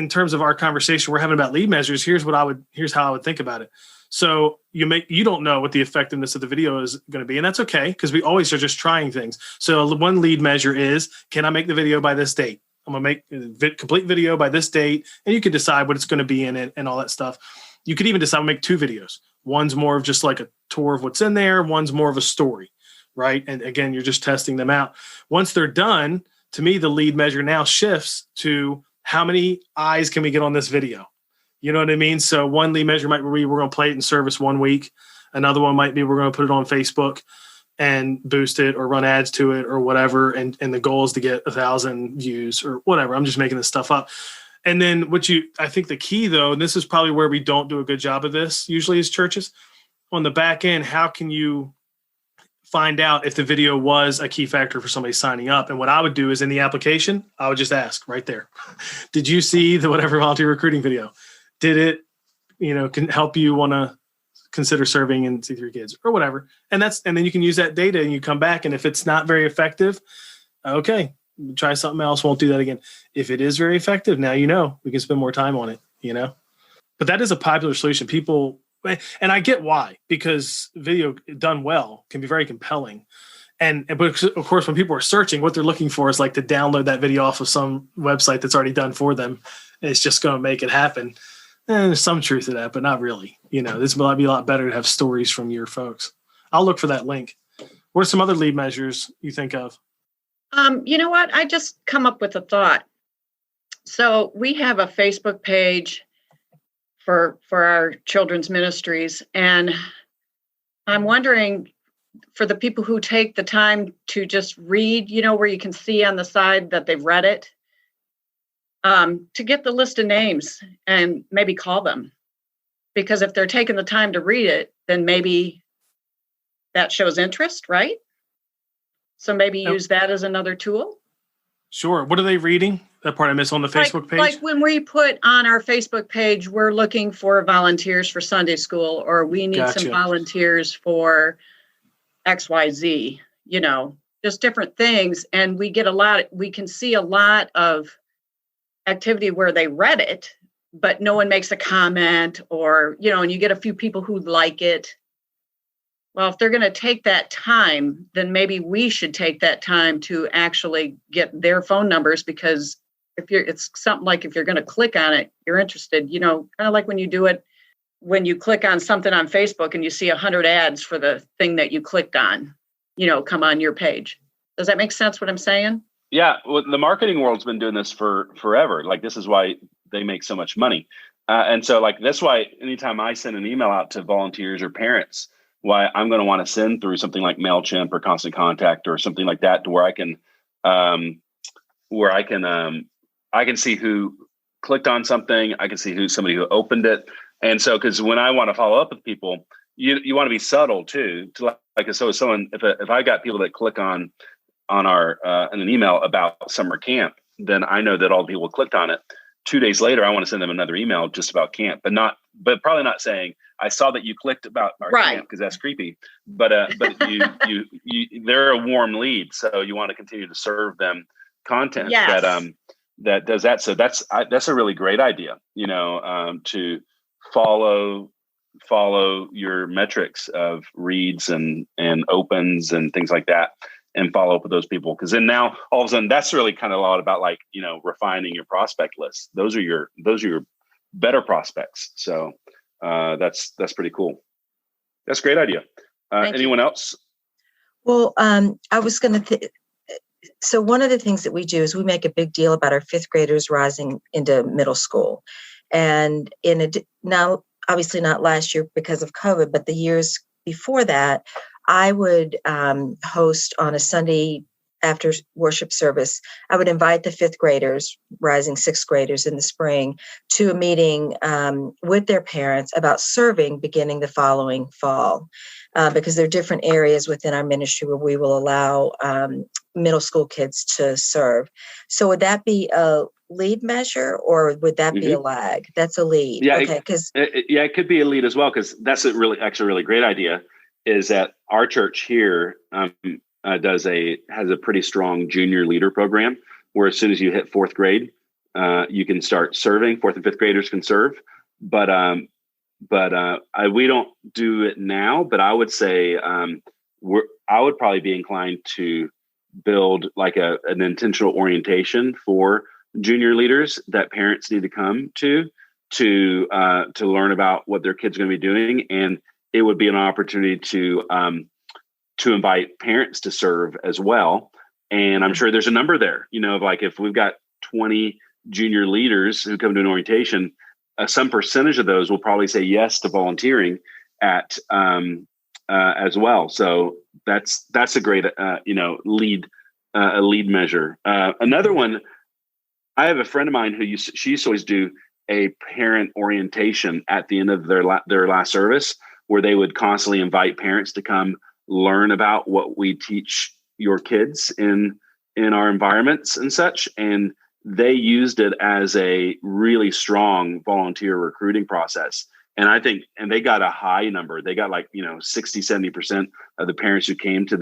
terms of our conversation we're having about lead measures, here's how I would think about it. So you don't know what the effectiveness of the video is going to be. And that's okay, because we always are just trying things. So one lead measure is, can I make the video by this date? I'm going to make a complete video by this date, and you can decide what it's going to be in it and all that stuff. You could even decide to make 2 videos. One's more of just like a tour of what's in there. One's more of a story, right? And again, you're just testing them out. Once they're done, to me, the lead measure now shifts to how many eyes can we get on this video? You know what I mean? So one lead measure might be we're going to play it in service 1 week. Another one might be we're going to put it on Facebook and boost it or run ads to it or whatever. And the goal is to get 1,000 views or whatever. I'm just making this stuff up. And then I think the key though, and this is probably where we don't do a good job of this usually as churches, on the back end, how can you find out if the video was a key factor for somebody signing up? And what I would do is in the application, I would just ask right there, did you see the whatever volunteer recruiting video? Did it, can help you want to consider serving in C3 Kids or whatever. And then you can use that data and you come back. And if it's not very effective, okay, try something else. Won't do that again. If it is very effective, now, we can spend more time on it, but that is a popular solution. People, and I get why, because video done well can be very compelling. But of course, when people are searching, what they're looking for is like to download that video off of some website that's already done for them. And it's just going to make it happen. there's some truth to that, but not really. This might be a lot better to have stories from your folks. I'll look for that link. What are some other lead measures you think of? You know what? I just come up with a thought. So we have a Facebook page for our children's ministries, and I'm wondering, for the people who take the time to just read, where you can see on the side that they've read it, to get the list of names and maybe call them. Because if they're taking the time to read it, then maybe that shows interest, right? So maybe use that as another tool. Sure. What are they reading? That part I missed on the Facebook page? Like when we put on our Facebook page, we're looking for volunteers for Sunday school, or we need some volunteers for XYZ, just different things. And we can see a lot of activity where they read it, but no one makes a comment, or, and you get a few people who like it. Well, if they're going to take that time, then maybe we should take that time to actually get their phone numbers, because it's something like, if you're going to click on it, you're interested, kind of like when you click on something on Facebook and you see 100 ads for the thing that you clicked on, come on your page. Does that make sense what I'm saying? Yeah. Well, the marketing world's been doing this for forever. Like, this is why they make so much money. And so that's why anytime I send an email out to volunteers or parents, why I'm going to want to send through something like MailChimp or Constant Contact or something like that, to where I can see who clicked on something. I can see somebody who opened it. And so, because when I want to follow up with people, you want to be subtle too. If I got people that click on our in an email about summer camp, then I know that all the people clicked on it. 2 days later, I want to send them another email just about camp, but probably not saying, I saw that you clicked about our camp, because that's creepy. But they're a warm lead, so you want to continue to serve them content that does that. So that's a really great idea, to follow your metrics of reads and opens and things like that, and follow up with those people. Because then now all of a sudden, that's really kind of a lot about refining your prospect list. Those are your better prospects. So that's pretty cool. That's a great idea. Anyone else? Well, I was going to. So one of the things that we do is we make a big deal about our fifth graders rising into middle school, and now obviously not last year because of COVID, but the years before that, I would host on a Sunday after worship service. I would invite the fifth graders, rising sixth graders in the spring, to a meeting with their parents about serving beginning the following fall, because there are different areas within our ministry where we will allow middle school kids to serve. So would that be a lead measure, or would that be a lag? That's a lead. Yeah, okay, it could be a lead as well, because that's a really great idea. Is that our church here has a pretty strong junior leader program, where as soon as you hit fourth grade, you can start serving. Fourth and fifth graders can serve, but we don't do it now. But I would say I would probably be inclined to build like an intentional orientation for junior leaders that parents need to come to learn about what their kids are going to be doing. And it would be an opportunity to invite parents to serve as well. And I'm sure there's a number there, if we've got 20 junior leaders who come to an orientation, some percentage of those will probably say yes to volunteering at as well. So that's a great lead measure. Another one, I have a friend of mine she used to always do a parent orientation at the end of their last service, where they would constantly invite parents to come learn about what we teach your kids in our environments and such. And they used it as a really strong volunteer recruiting process. And they got a high number. They got 60, 70% of the parents who came to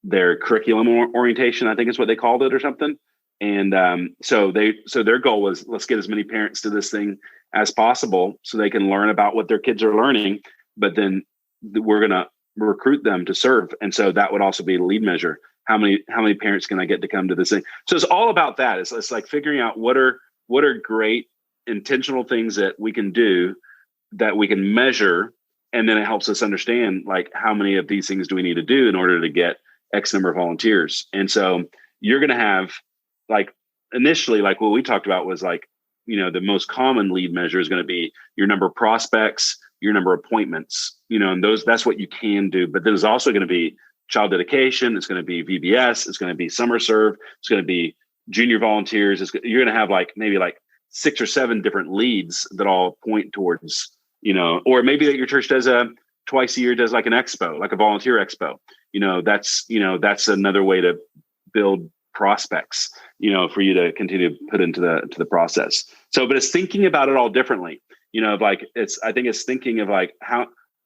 their curriculum orientation, I think is what they called it or something. And so their goal was, let's get as many parents to this thing as possible so they can learn about what their kids are learning, but then we're going to recruit them to serve. And so that would also be a lead measure. How many parents can I get to come to this thing? So it's all about that. It's like figuring out what are great intentional things that we can do that we can measure. And then it helps us understand like how many of these things do we need to do in order to get X number of volunteers. And so you're going to have like initially, like what we talked about was like, the most common lead measure is going to be your number of prospects, your number of appointments, and that's what you can do. But there's also going to be child dedication. It's going to be VBS. It's going to be summer serve. It's going to be junior volunteers. You're going to have like maybe like 6 or 7 different leads that all point towards, or maybe that your church does twice a year, does like an expo, like a volunteer expo. That's another way to build prospects, for you to continue to put into the process. So, but it's thinking about it all differently, I think it's thinking of like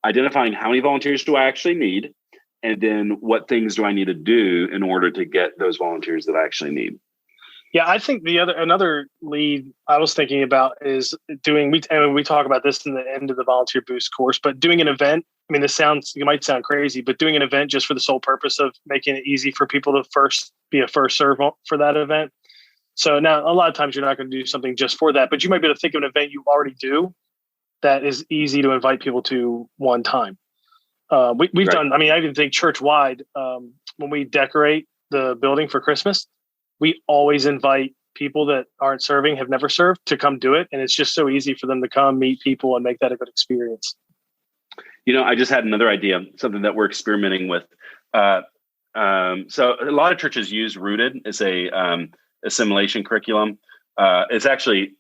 identifying how many volunteers do I actually need? And then what things do I need to do in order to get those volunteers that I actually need? Yeah, I think another lead I was thinking about is we talk about this in the end of the Volunteer Boost course, but doing an event. I mean, it might sound crazy, but doing an event just for the sole purpose of making it easy for people to be a first serve for that event. So now a lot of times you're not going to do something just for that, but you might be able to think of an event you already do that is easy to invite people to one time. We've done, I even think church-wide, when we decorate the building for Christmas, we always invite people that aren't serving, have never served, to come do it. And it's just so easy for them to come meet people and make that a good experience. I just had another idea, something that we're experimenting with. So a lot of churches use Rooted as a assimilation curriculum. It's actually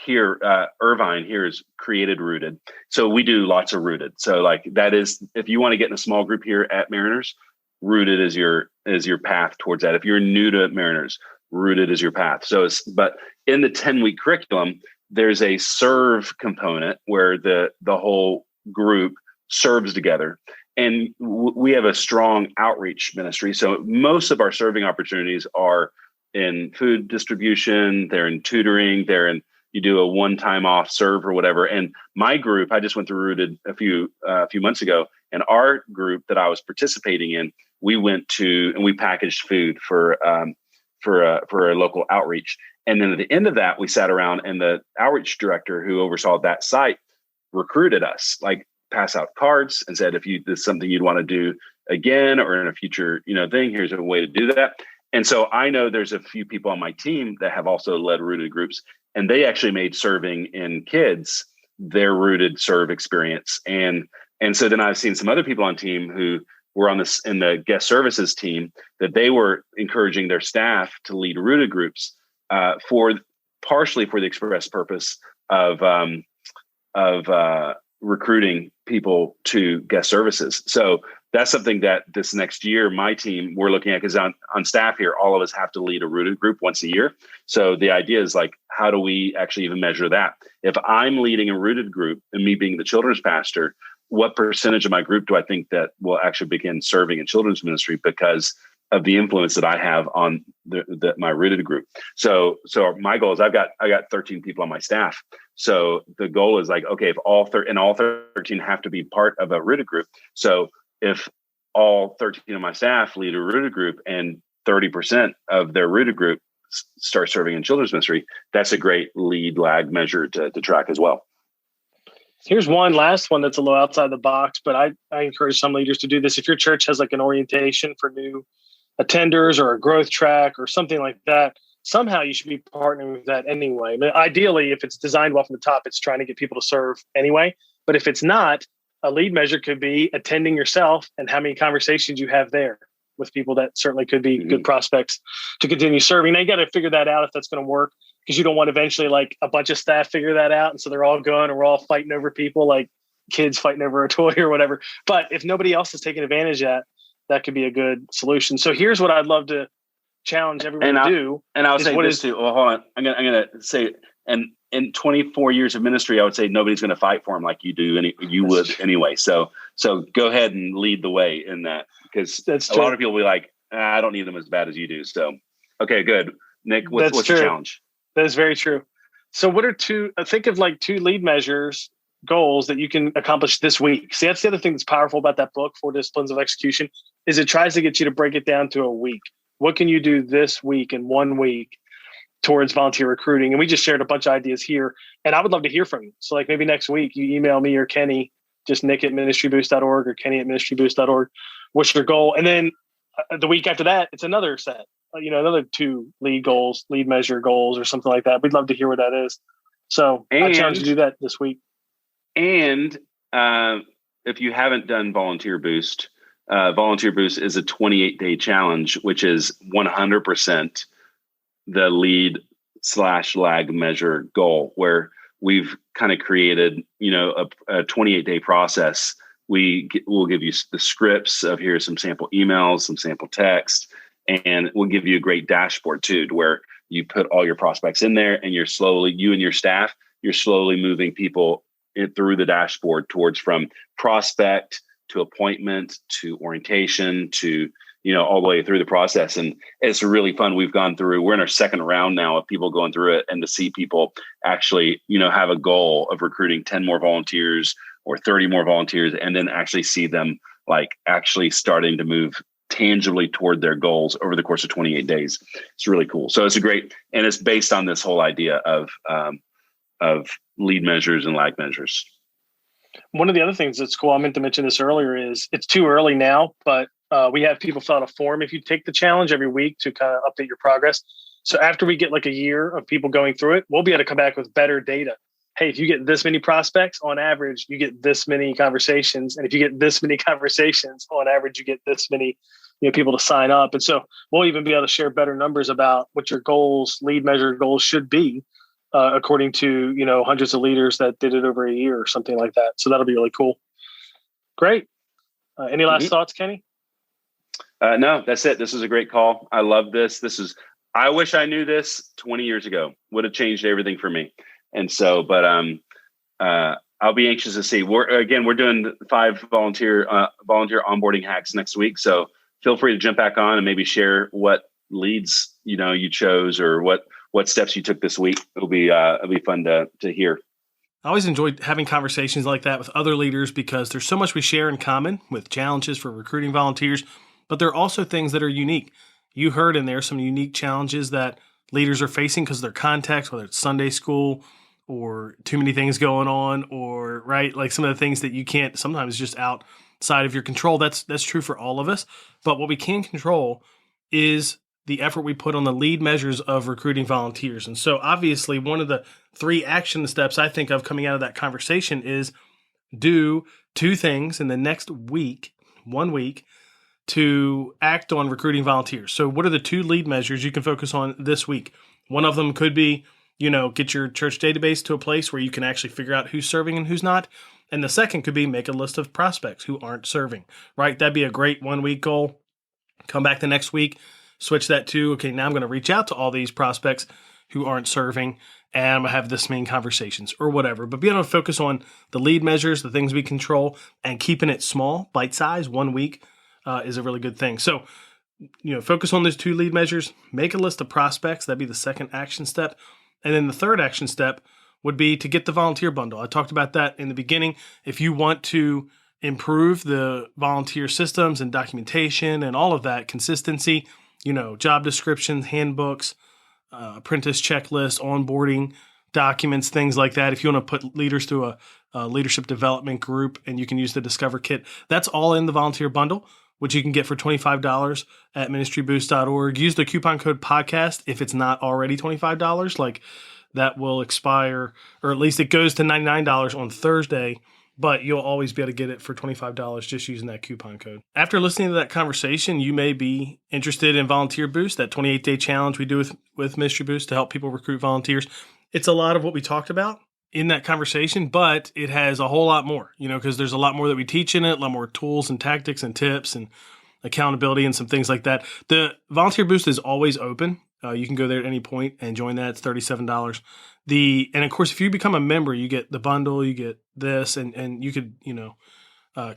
here, Irvine here is created Rooted. So we do lots of Rooted. So like that is, if you want to get in a small group here at Mariners, Rooted is your path towards that. If you're new to Mariners, Rooted is your path. But in the 10-week curriculum, there's a serve component where the whole group serves together. And we have a strong outreach ministry. So most of our serving opportunities are in food distribution, they're in tutoring, you do a one-time off serve or whatever. And my group, I just went through Rooted a few months ago, and our group that I was participating in, we went to and we packaged food for a local outreach. And then at the end of that, we sat around and the outreach director who oversaw that site recruited us, like pass out cards and said, if this is something you'd want to do again or in a future, thing, here's a way to do that. And so I know there's a few people on my team that have also led Rooted groups, and they actually made serving in kids their Rooted serve experience. And so then I've seen some other people on team who were in the guest services team that they were encouraging their staff to lead Rooted groups partially for the express purpose of recruiting people to guest services. So that's something that this next year, my team, we're looking at, because on staff here, all of us have to lead a Rooted group once a year. So the idea is like, how do we actually even measure that? If I'm leading a Rooted group and me being the children's pastor, what percentage of my group do I think that will actually begin serving in children's ministry because of the influence that I have on my Rooted group? So my goal is I got 13 people on my staff. So the goal is like, okay, if all 13 have to be part of a Rooted group. So if all 13 of my staff lead a Rooted group and 30% of their Rooted group start serving in children's ministry, that's a great lead lag measure to track as well. Here's one last one that's a little outside the box, but I encourage some leaders to do this. If your church has like an orientation for new attenders or a growth track or something like that, somehow you should be partnering with that anyway. But ideally, if it's designed well from the top, it's trying to get people to serve anyway. But if it's not, a lead measure could be attending yourself and how many conversations you have there with people that certainly could be good prospects to continue serving. Now you got to figure that out if that's going to work, because you don't want eventually like a bunch of staff figure that out. And so they're all going and we're all fighting over people, like kids fighting over a toy or whatever. But if nobody else is taking advantage of that, that could be a good solution. So here's what I'd love to challenge everyone to do. And I'll say this too. Well, hold on. I'm gonna say, and in 24 years of ministry, I would say nobody's going to fight for him like you do. You would anyway. So go ahead and lead the way in that, because a lot of people will be like, I don't need them as bad as you do. So, okay, good. Nick, what's the challenge? That is very true. So what are think of like 2 lead measures, goals that you can accomplish this week. See, that's the other thing that's powerful about that book, 4 Disciplines of Execution, is it tries to get you to break it down to a week. What can you do this week in 1 week? towards volunteer recruiting. And we just shared a bunch of ideas here. And I would love to hear from you. So like maybe next week you email me or Kenny, just nick@ministryboost.org or kenny@ministryboost.org. What's your goal? And then the week after that, it's another set, another 2 lead measure goals or something like that. We'd love to hear what that is. So I challenge you to do that this week. And if you haven't done Volunteer Boost is a 28-day challenge, which is 100% the lead/lag measure goal, where we've kind of created, a 28-day process. We'll give you the scripts of here's some sample emails, some sample text, and we'll give you a great dashboard too, to where you put all your prospects in there and you and your staff, you're slowly moving people through the dashboard towards from prospect to appointment to orientation to, all the way through the process. And it's really fun. We're in our second round now of people going through it, and to see people actually, have a goal of recruiting 10 more volunteers or 30 more volunteers, and then actually see them like actually starting to move tangibly toward their goals over the course of 28 days. It's really cool. So and it's based on this whole idea of lead measures and lag measures. One of the other things that's cool, I meant to mention this earlier, is it's too early now, but we have people fill out a form if you take the challenge every week to kind of update your progress. So after we get like a year of people going through it, we'll be able to come back with better data. Hey, if you get this many prospects, on average, you get this many conversations. And if you get this many conversations, on average, you get this many people to sign up. And so we'll even be able to share better numbers about what your lead measure goals should be, according to, hundreds of leaders that did it over a year or something like that. So that'll be really cool. Great. Any last thoughts, Kenny? No, that's it. This is a great call. I love this. I wish I knew this 20 years ago. Would have changed everything for me. And so, but I'll be anxious to see. We're doing 5 volunteer onboarding hacks next week. So feel free to jump back on and maybe share what leads you chose, or what steps you took this week. It'll be fun to hear. I always enjoyed having conversations like that with other leaders, because there's so much we share in common with challenges for recruiting volunteers, but there are also things that are unique. You heard in there some unique challenges that leaders are facing because of their context, whether it's Sunday school or too many things going on, or like some of the things that you can't, sometimes just outside of your control. That's true for all of us. But what we can control is the effort we put on the lead measures of recruiting volunteers. And so obviously one of the 3 action steps I think of coming out of that conversation is do 2 things in the next week, 1 week, to act on recruiting volunteers. So what are the 2 lead measures you can focus on this week? One of them could be, get your church database to a place where you can actually figure out who's serving and who's not. And the second could be make a list of prospects who aren't serving, right? That'd be a great 1 week goal. Come back the next week, switch that to, okay, now I'm going to reach out to all these prospects who aren't serving, and I'm going to have this many conversations or whatever. But being able to focus on the lead measures, the things we control, and keeping it small, bite-sized, 1 week is a really good thing. So, focus on those 2 lead measures, make a list of prospects. That'd be the second action step. And then the third action step would be to get the volunteer bundle. I talked about that in the beginning. If you want to improve the volunteer systems and documentation and all of that, consistency, job descriptions, handbooks, apprentice checklists, onboarding documents, things like that. If you want to put leaders through a leadership development group, and you can use the Discover Kit, that's all in the volunteer bundle, which you can get for $25 at ministryboost.org. Use the coupon code podcast if it's not already $25. Like, that will expire, or at least it goes to $99 on Thursday, but you'll always be able to get it for $25 just using that coupon code. After listening to that conversation, you may be interested in Volunteer Boost, that 28-day challenge we do with Ministry Boost to help people recruit volunteers. It's a lot of what we talked about in that conversation, but it has a whole lot more, because there's a lot more that we teach in it, a lot more tools and tactics and tips and accountability and some things like that. The Volunteer Boost is always open. You can go there at any point and join that. It's $37. And of course, if you become a member, you get the bundle, you get this, and you could,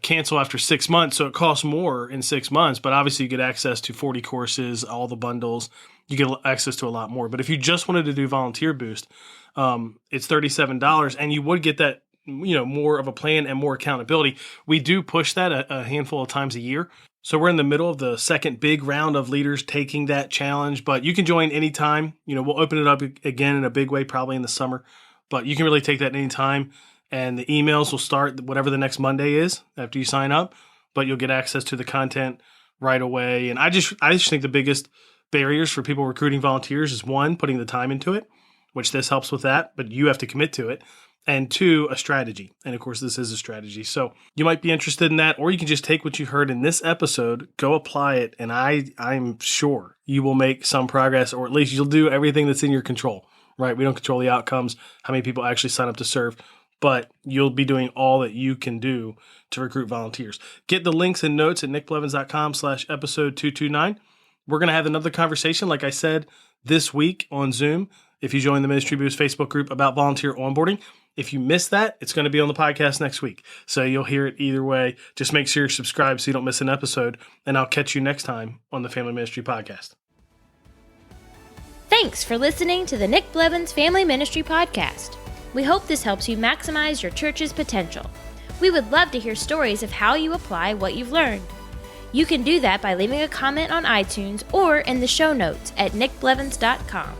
cancel after 6 months. So it costs more in 6 months, but obviously you get access to 40 courses, all the bundles, you get access to a lot more. But if you just wanted to do Volunteer Boost, it's $37, and you would get that, more of a plan and more accountability. We do push that a handful of times a year. So we're in the middle of the second big round of leaders taking that challenge, but you can join anytime. We'll open it up again in a big way, probably in the summer, but you can really take that anytime. And the emails will start whatever the next Monday is after you sign up, but you'll get access to the content right away. And I just think the biggest barriers for people recruiting volunteers is, one, putting the time into it, which this helps with that, but you have to commit to it. And two, a strategy. And of course, this is a strategy. So you might be interested in that, or you can just take what you heard in this episode, go apply it, and I'm sure you will make some progress, or at least you'll do everything that's in your control, right? We don't control the outcomes, how many people actually sign up to serve, but you'll be doing all that you can do to recruit volunteers. Get the links and notes at nickblevins.com/episode 229. We're going to have another conversation, like I said, this week on Zoom, if you join the Ministry Boost Facebook group, about volunteer onboarding. If you missed that, it's going to be on the podcast next week. So you'll hear it either way. Just make sure you're subscribed so you don't miss an episode, and I'll catch you next time on the Family Ministry Podcast. Thanks for listening to the Nick Blevins Family Ministry Podcast. We hope this helps you maximize your church's potential. We would love to hear stories of how you apply what you've learned. You can do that by leaving a comment on iTunes or in the show notes at nickblevins.com.